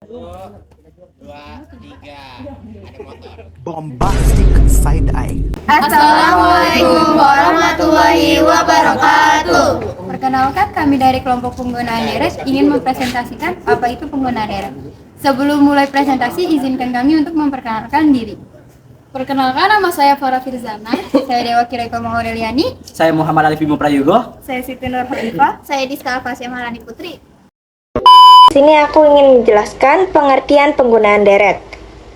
Dua, tiga, ada motor. Bombastic side eye. Assalamualaikum warahmatullahi wabarakatuh. Perkenalkan, kami dari kelompok penggunaan deret ingin mempresentasikan apa itu penggunaan deret. Sebelum mulai presentasi, izinkan kami untuk memperkenalkan diri. Perkenalkan, nama saya Farah Firzana. Saya Dewa Kireko Aureliani. Saya Muhammad Alif Bimo Prayogo. Saya Siti Nur Hanifah. Saya Diska Alfasia Maharani Putri. Sini aku ingin menjelaskan pengertian penggunaan deret.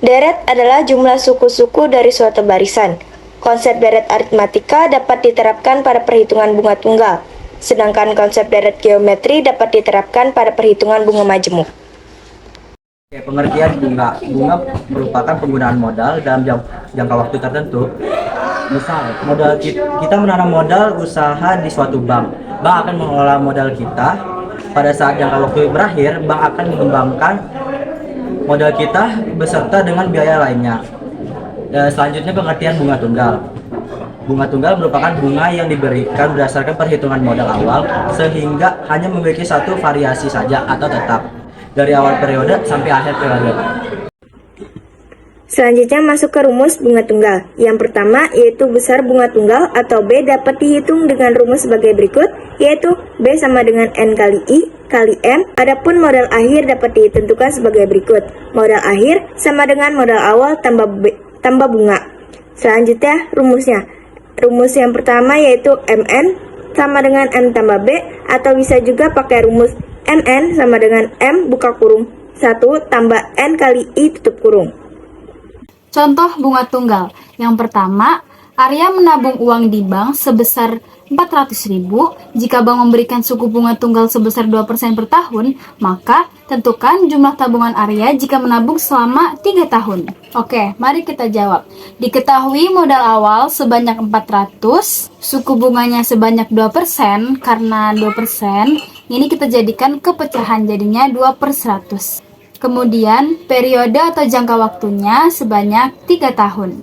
Deret adalah jumlah suku-suku dari suatu barisan. Konsep deret aritmatika dapat diterapkan pada perhitungan bunga tunggal, sedangkan konsep deret geometri dapat diterapkan pada perhitungan bunga majemuk. Pengertian bunga. Bunga merupakan penggunaan modal dalam jangka waktu tertentu. Misal, kita menanam modal usaha di suatu bank. Bank akan mengelola modal kita. Pada saat jangka waktu berakhir, bank akan mengembangkan modal kita beserta dengan biaya lainnya. Selanjutnya pengertian bunga tunggal. Bunga tunggal merupakan bunga yang diberikan berdasarkan perhitungan modal awal sehingga hanya memiliki satu variasi saja atau tetap dari awal periode sampai akhir periode. Selanjutnya masuk ke rumus bunga tunggal. Yang pertama yaitu besar bunga tunggal atau B dapat dihitung dengan rumus sebagai berikut, yaitu B sama dengan N kali I kali M. Adapun modal akhir dapat ditentukan sebagai berikut. Modal akhir sama dengan modal awal tambah bunga. Selanjutnya rumusnya. Rumus yang pertama yaitu MN sama dengan M tambah B, atau bisa juga pakai rumus MN sama dengan M buka kurung 1 tambah N kali I tutup kurung. Contoh bunga tunggal. Yang pertama, Arya menabung uang di bank sebesar 400.000. Jika bank memberikan suku bunga tunggal sebesar 2% per tahun, maka tentukan jumlah tabungan Arya jika menabung selama 3 tahun. Oke, mari kita jawab. Diketahui modal awal sebanyak 400, suku bunganya sebanyak 2%, karena 2%, ini kita jadikan kepecahan jadinya 2/100. Kemudian, periode atau jangka waktunya sebanyak 3 tahun.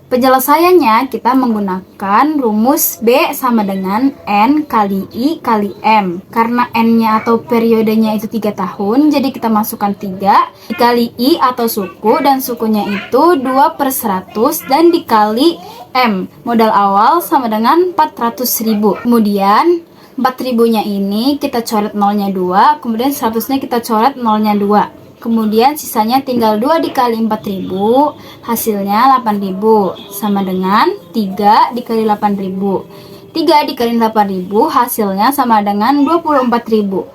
Penyelesaiannya kita menggunakan rumus B sama dengan N kali I kali M. Karena N-nya atau periodenya itu 3 tahun, jadi kita masukkan 3 dikali I atau suku, dan sukunya itu 2/100 dan dikali M. Modal awal sama dengan 400.000. Kemudian 4.000-nya ini kita coret nolnya 2, kemudian 100-nya kita coret nolnya 2. Kemudian sisanya tinggal 2 dikali 4.000, hasilnya 8.000, sama dengan 3 dikali 8.000. 3 dikali 8.000 hasilnya sama dengan 24.000.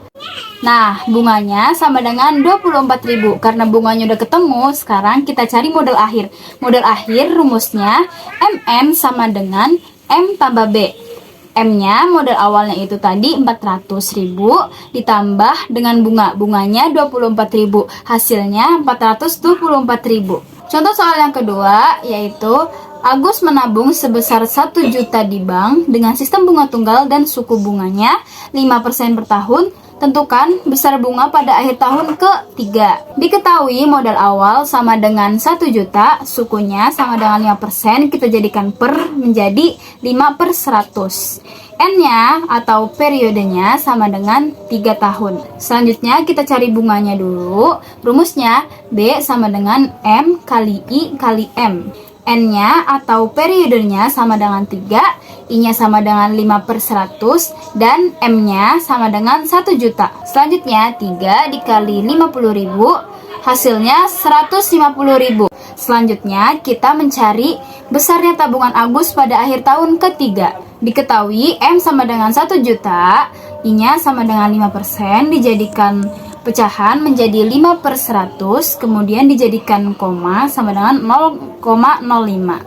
Nah, bunganya sama dengan 24.000. Karena bunganya udah ketemu, sekarang kita cari modal akhir. Modal akhir rumusnya MN sama dengan M tambah B. M-nya modal awalnya itu tadi 400.000 ditambah dengan bunganya 24.000, hasilnya 424.000. Contoh soal yang kedua yaitu Agus menabung sebesar 1 juta di bank dengan sistem bunga tunggal dan suku bunganya 5% per tahun. Tentukan besar bunga pada akhir tahun ketiga. Diketahui modal awal sama dengan 1 juta, sukunya sama dengan 5%, kita jadikan per menjadi 5/100. N-nya atau periodenya sama dengan 3 tahun. Selanjutnya kita cari bunganya dulu. Rumusnya B sama dengan M kali I kali M. N-nya atau periodenya sama dengan 3, I-nya sama dengan 5/100, dan M-nya sama dengan 1 juta. Selanjutnya 3 dikali 50.000, hasilnya 150.000. Selanjutnya kita mencari besarnya tabungan Agus pada akhir tahun ketiga. Diketahui M sama dengan 1 juta, I-nya sama dengan 5%, dijadikan pecahan menjadi 5/100, kemudian dijadikan koma sama dengan 0,05.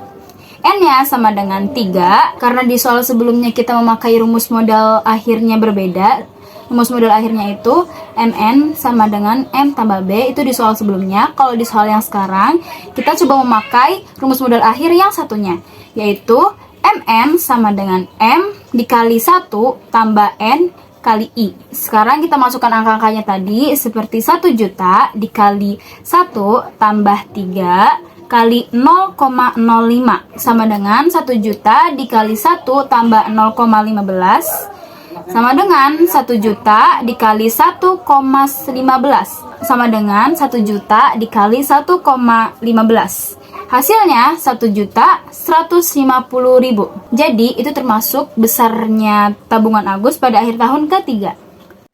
N-nya sama dengan 3, karena di soal sebelumnya kita memakai rumus modal akhirnya berbeda. Rumus modal akhirnya itu MN sama dengan M tambah B, itu di soal sebelumnya. Kalau di soal yang sekarang, kita coba memakai rumus modal akhir yang satunya, yaitu MN sama dengan M dikali 1 tambah N kali I. Sekarang kita masukkan angka-angkanya tadi seperti 1 juta dikali 1 tambah 3 kali 0,05 sama dengan 1 juta dikali 1 tambah 0,15 sama dengan 1 juta dikali 1,15 sama dengan 1 juta dikali 1,15. Hasilnya 1.150.000. Jadi itu termasuk besarnya tabungan Agus pada akhir tahun ketiga.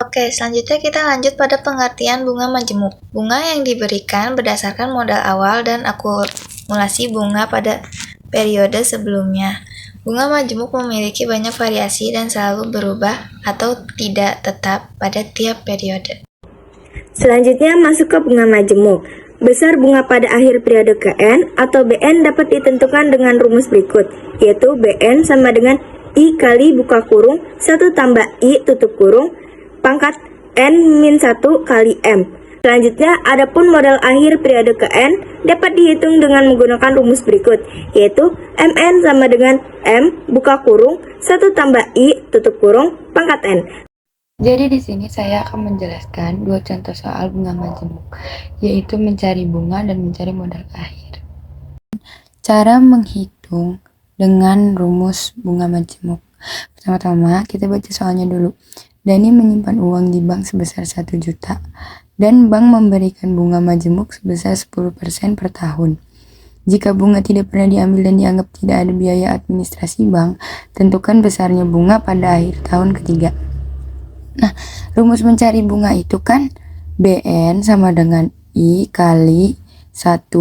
Oke, selanjutnya kita lanjut pada pengertian bunga majemuk. Bunga yang diberikan berdasarkan modal awal dan akumulasi bunga pada periode sebelumnya. Bunga majemuk memiliki banyak variasi dan selalu berubah atau tidak tetap pada tiap periode. Selanjutnya masuk ke bunga majemuk. Besar bunga pada akhir periode KN atau BN dapat ditentukan dengan rumus berikut, yaitu BN sama dengan I kali buka kurung 1 tambah I tutup kurung pangkat N-1 kali M. Selanjutnya, adapun modal akhir periode KN dapat dihitung dengan menggunakan rumus berikut, yaitu MN sama dengan M buka kurung 1 tambah I tutup kurung pangkat N. Jadi di sini saya akan menjelaskan dua contoh soal bunga majemuk, yaitu mencari bunga dan mencari modal akhir. Cara menghitung dengan rumus bunga majemuk. Pertama-tama kita baca soalnya dulu. Dani menyimpan uang di bank sebesar 1 juta dan bank memberikan bunga majemuk sebesar 10% per tahun. Jika bunga tidak pernah diambil dan dianggap tidak ada biaya administrasi bank, tentukan besarnya bunga pada akhir tahun ketiga. Nah, rumus mencari bunga itu kan BN sama dengan I kali 1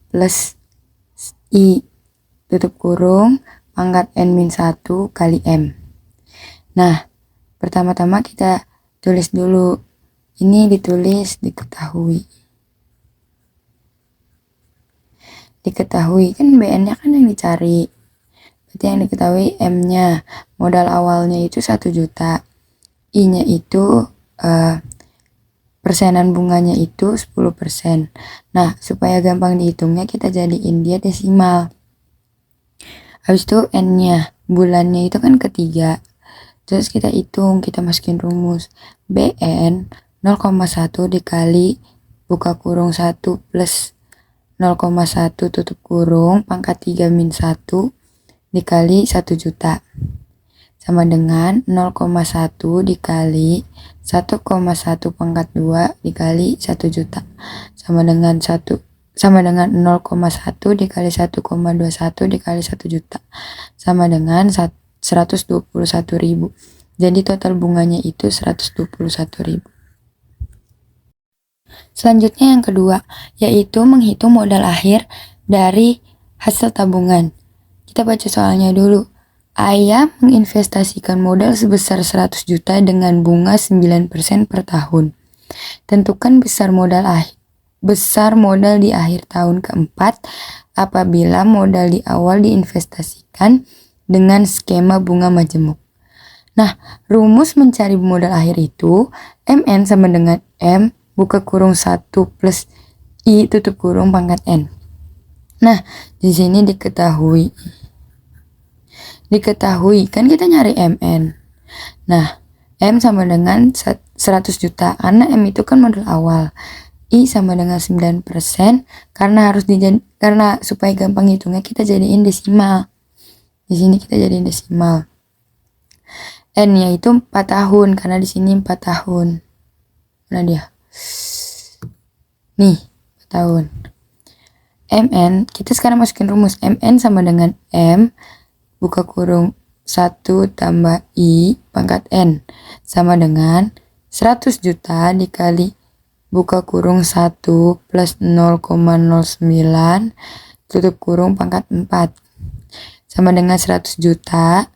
plus I tutup kurung pangkat N-1 kali M. Nah, pertama-tama kita tulis dulu. Ini ditulis diketahui. Diketahui kan BN-nya kan yang dicari. Berarti yang diketahui M-nya. Modal awalnya itu 1 juta. I-nya itu persenan bunganya itu 10%. Nah, supaya gampang dihitungnya kita jadiin dia desimal. Habis itu N-nya. Bulannya itu kan ketiga. Terus kita hitung, kita masukin rumus. BN 0,1 dikali buka kurung 1 plus 0,1 tutup kurung pangkat 3 min 1 dikali 1 juta. Sama dengan 0,1 dikali 1,1 pangkat 2 dikali 1 juta. Sama dengan 0,1 dikali 1,21 dikali 1 juta. Sama dengan 121.000. Jadi total bunganya itu 121.000. Selanjutnya yang kedua, yaitu menghitung modal akhir dari hasil tabungan. Kita baca soalnya dulu. Ayah menginvestasikan modal sebesar 100 juta dengan bunga 9% per tahun. Tentukan besar modal di akhir tahun keempat apabila modal di awal diinvestasikan dengan skema bunga majemuk. Nah, rumus mencari modal akhir itu MN sama dengan M buka kurung 1 plus I tutup kurung pangkat N. Nah, di sini diketahui kan kita nyari MN. Nah, M sama dengan 100 juta karena M itu kan modal awal. I sama dengan 9% karena supaya gampang hitungnya kita jadiin desimal. Di sini kita jadiin desimal. N-nya itu 4 tahun karena di sini 4 tahun. Mana dia? Nih, 4 tahun. MN, kita sekarang masukin rumus. MN sama dengan M buka kurung 1 tambah I pangkat N sama dengan 100 juta dikali buka kurung 1 plus 0,09 tutup kurung pangkat 4 sama dengan 100 juta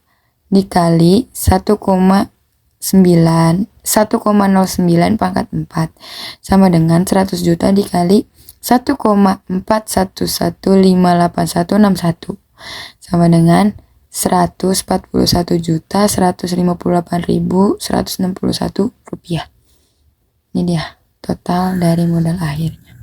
dikali 1,09 pangkat 4 sama dengan 100 juta dikali 1,411586161 sama dengan 141.158.161 rupiah. Ini dia total dari modal akhirnya.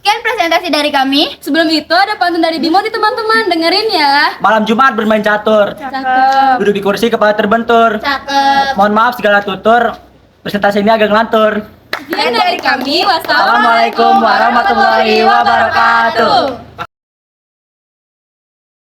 Sekian presentasi dari kami. Sebelum itu ada pantun dari Bimo di teman-teman, dengerin ya. Malam Jumat bermain catur. Cakep. Duduk di kursi kepala terbentur. Cakep. Mohon maaf segala tutur. Presentasi ini agak ngelantur. Sekian dari kami. Assalamualaikum warahmatullahi wabarakatuh.